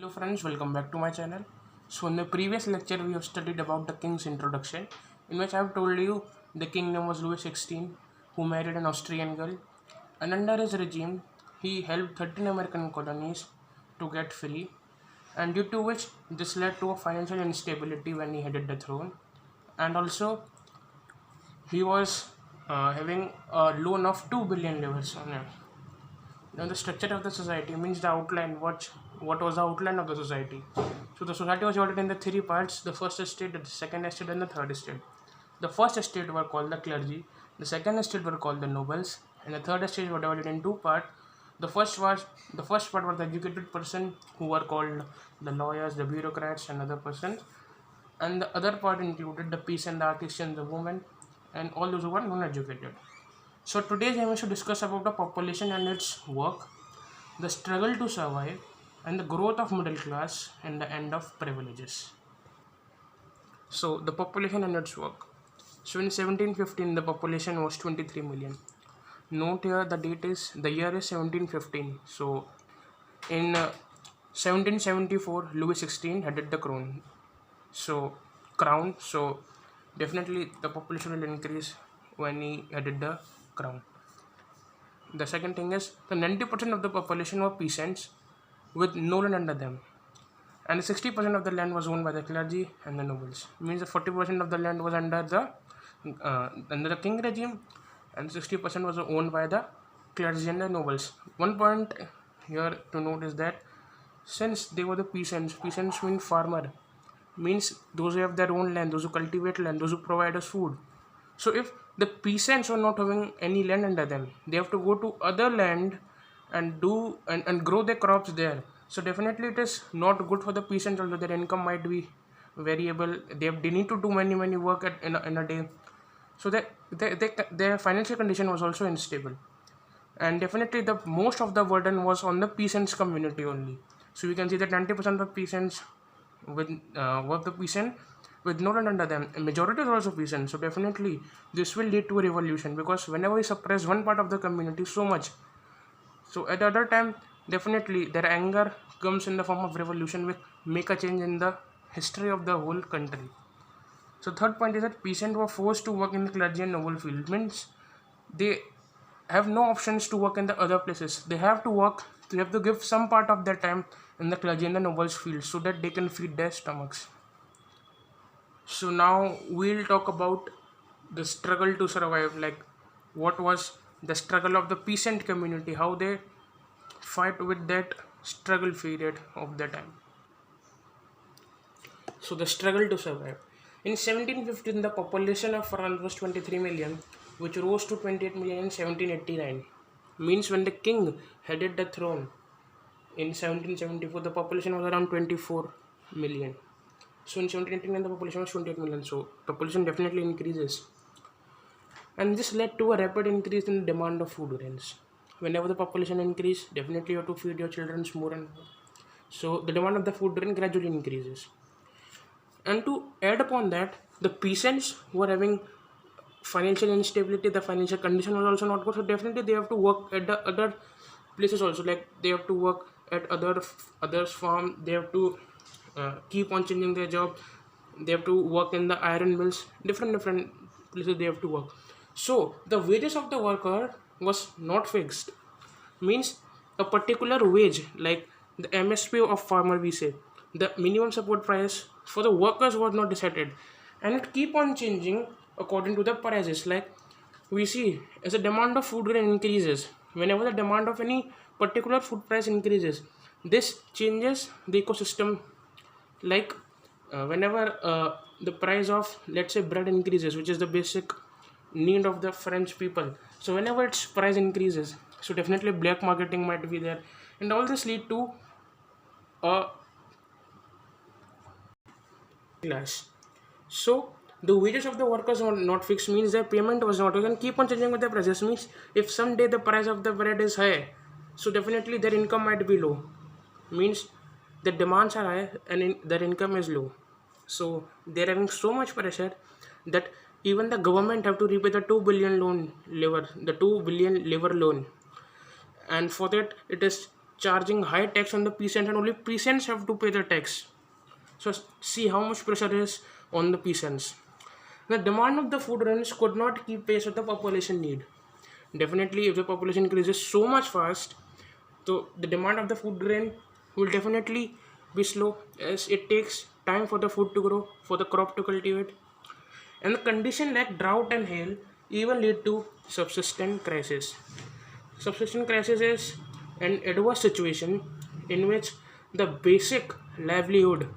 Hello friends, welcome back to my channel. So in the previous lecture we have studied about the king's introduction, in which I have told you the king name was Louis XVI, who married an Austrian girl, and under his regime he helped 13 American colonies to get free, and due to which this led to a financial instability when he headed the throne, and also he was having a loan of 2 billion livres on him. Now the structure of the society means the outline. What was the outline of the society? So the society was divided into three parts: the first estate, the second estate, and the third estate. The first estate were called the clergy, the second estate were called the nobles, and the third estate were divided in two parts. The first part were the educated person, who were called the lawyers, the bureaucrats, and other persons, and the other part included the peasant, the artisans, the women, and all those who were non-educated. So today's aim is to discuss about the population and its work, the struggle to survive, and the growth of middle class and the end of privileges. So the population and its work. So in 1715 the population was 23 million. Note here the year is 1715. So in 1774 Louis XVI headed the crown. So definitely the population will increase when he headed the crown. The second thing is the 90% of the population were peasants with no land under them, and 60% of the land was owned by the clergy and the nobles. Means the 40% of the land was under the king regime, and 60% was owned by the clergy and the nobles. One point here to note is that since they were the peasants mean farmer, means those who have their own land, those who cultivate land, those who provide us food. So if the peasants are not having any land under them, they have to go to other land and do and grow their crops there. So definitely it is not good for the peasants, although their income might be variable. They need to do many work in a day. So that their financial condition was also unstable, and definitely the most of the burden was on the peasants community only. So we can see that 90% of peasants were the peasant with no land under them, and majority is also peasant. So definitely this will lead to a revolution, because whenever we suppress one part of the community so much, so at the other time definitely their anger comes in the form of revolution, which make a change in the history of the whole country. So third point is that peasants were forced to work in the clergy and noble field. Means they have no options to work in the other places. They have to give some part of their time in the clergy and the nobles field, so that they can feed their stomachs. So now we'll talk about the struggle to survive, like what was the struggle of the peasant community, how they fight with that struggle period of the time. So the struggle to survive. In 1715 the population of France was 23 million, which rose to 28 million in 1789. Means when the king headed the throne in 1774 the population was around 24 million. So in 1789 the population was 28 million. So population definitely increases, and this led to a rapid increase in the demand of food grains. Whenever the population increase, definitely you have to feed your children more and more. So the demand of the food grain gradually increases. And to add upon that, the peasants were having financial instability, the financial condition was also not good. So definitely they have to work at the other places also, like they have to work at others farm, they have to keep on changing their job, they have to work in the iron mills, different places they have to work. So the wages of the worker was not fixed. Means a particular wage, like the MSP of farmer, we say the minimum support price for the workers was not decided, and it keep on changing according to the prices. Like we see, as the demand of food grain increases, whenever the demand of any particular food price increases, this changes the ecosystem. Like whenever the price of, let's say, bread increases, which is the basic need of the French people, so whenever its price increases, so definitely black marketing might be there, and all this lead to a clash. So the wages of the workers were not fixed, means their payment was not. You can keep on changing with the prices. Means if someday the price of the bread is high, so definitely their income might be low. Means the demands are high and their income is low. So they're having so much pressure that even the government have to repay the 2 billion loan, the 2 billion labor loan, and for that it is charging high tax on the peasants, and only peasants have to pay the tax. So see how much pressure is on the peasants. The demand of the food grains could not keep pace with the population need. Definitely, if the population increases so much fast, so the demand of the food grain will definitely be slow, as it takes time for the food to grow, for the crop to cultivate. And the condition like drought and hail even lead to subsistence crisis. Subsistence crisis is an adverse situation in which the basic livelihood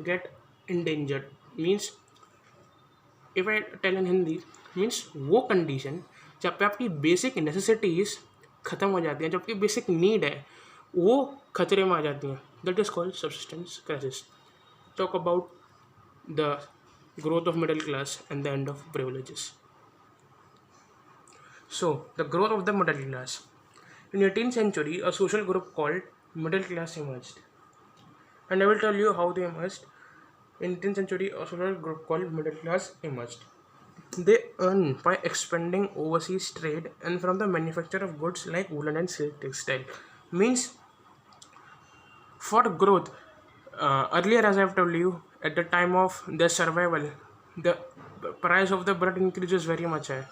get endangered. Means if I tell in Hindi, means वो condition जब पे आपकी basic necessities ख़त्म हो जाती हैं, जब आपकी basic need है वो खतरे में आ जाती हैं. That is called subsistence crisis. Talk about the growth of middle class and the end of privileges. So the growth of the middle class. In 18th century, a social group called middle class emerged, and I will tell you how they emerged. In 18th century, a social group called middle class emerged. They earn by expanding overseas trade and from the manufacture of goods like woolen and silk textile. Means for growth, earlier as I have told you, at the time of their survival, the price of the bread increases very much high.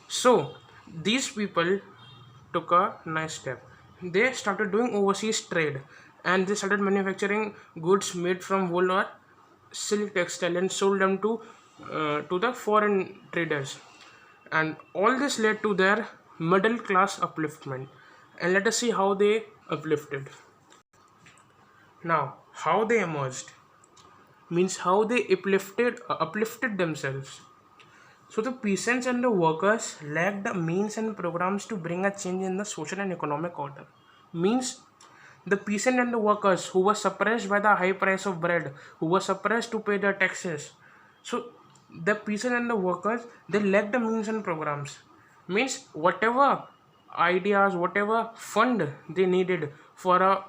So these people took a nice step. They started doing overseas trade and they started manufacturing goods made from wool or silk textile and sold them to the foreign traders. And all this led to their middle class upliftment. And let us see how they uplifted. Now, how they emerged means how they uplifted themselves. So the peasants and the workers lacked the means and programs to bring a change in the social and economic order. Means the peasant and the workers who were suppressed by the high price of bread, who were suppressed to pay their taxes. So the peasant and the workers, they lacked the means and programs. Means whatever ideas, whatever fund they needed for a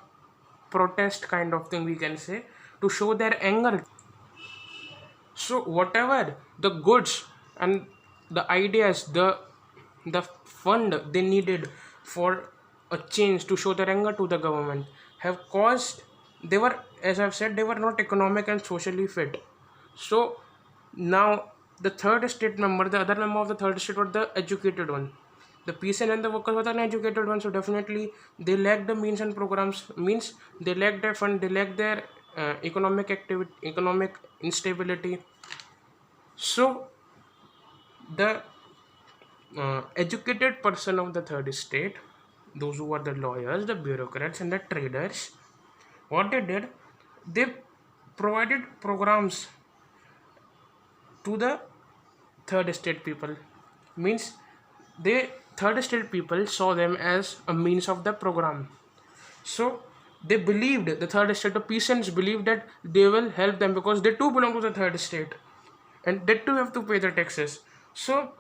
protest kind of thing, we can say, to show their anger. So whatever the goods and the ideas, the fund they needed for a change to show their anger to the government have caused, they were, as I've said, they were not economic and socially fit. So now the third state member, the other member of the third state were the educated one. The peasant and the workers were the uneducated ones, so definitely they lacked the means and programs. Means they lacked their fund, they lacked their economic activity, economic instability. So the educated person of the third state, those who were the lawyers, the bureaucrats, and the traders, what they did, they provided programs to the third state people. Means they third state people saw them as a means of the program. So they believed, the third state, the peasants believed that they will help them because they too belong to the third state and they too have to pay the taxes. So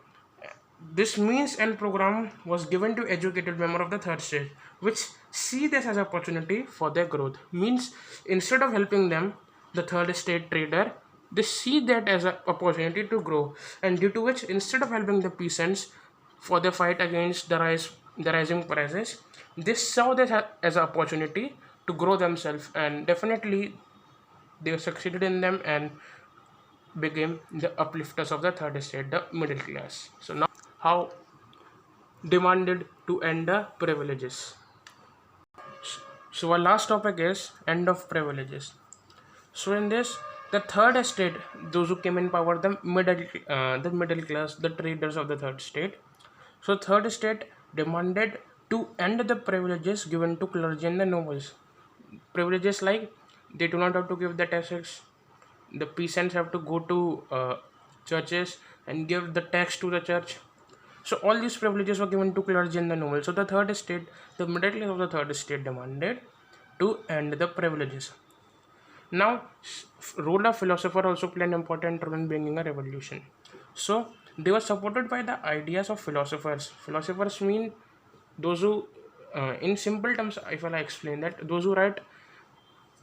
this means and program was given to educated member of the third state, which see this as an opportunity for their growth. Means instead of helping them, the third state trader, they see that as an opportunity to grow, and due to which instead of helping the peasants for the fight against the rising prices, they saw this as an opportunity to grow themselves, and definitely they succeeded in them and became the uplifters of the third state, the middle class. So now how demanded to end the privileges. So our last topic is end of privileges. So in this, the third estate, those who came in power, the middle class, the traders of the third state. So third estate demanded to end the privileges given to clergy and the nobles. Privileges like they do not have to give the taxes, the peasants have to go to churches and give the tax to the church. So all these privileges were given to clergy and the nobles. So the third estate, the middle class of the third estate demanded to end the privileges. Now, role of philosopher also played an important role in bringing a revolution. So they were supported by the ideas of philosophers. Philosophers mean those who, in simple terms, if I explain that, those who write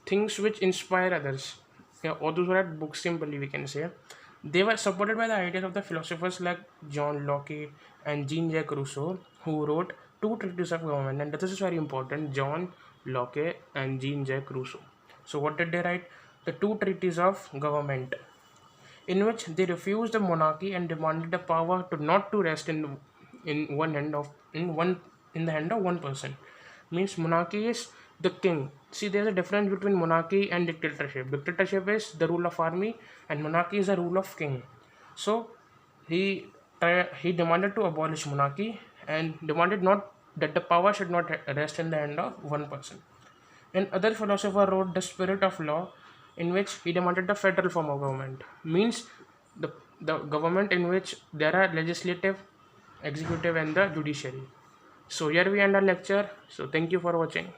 things which inspire others, yeah, or those who write books, simply we can say, they were supported by the ideas of the philosophers like John Locke and Jean-Jacques Rousseau, who wrote To two treatises of government, and this is very important: John Locke and Jean-Jacques Rousseau. So, what did they write? The two treatises of government, in which they refused the monarchy and demanded the power to not to rest in one hand of in the hand of one person. Means monarchy is the king. See, there's a difference between monarchy and dictatorship. Dictatorship is the rule of army, and monarchy is the rule of king. So he demanded to abolish monarchy and demanded not that the power should not rest in the hand of one person. An other philosopher wrote The Spirit of Law, in which he demanded the federal form of government. Means the government in which there are legislative, executive, and the judiciary. So here we end our lecture. So thank you for watching.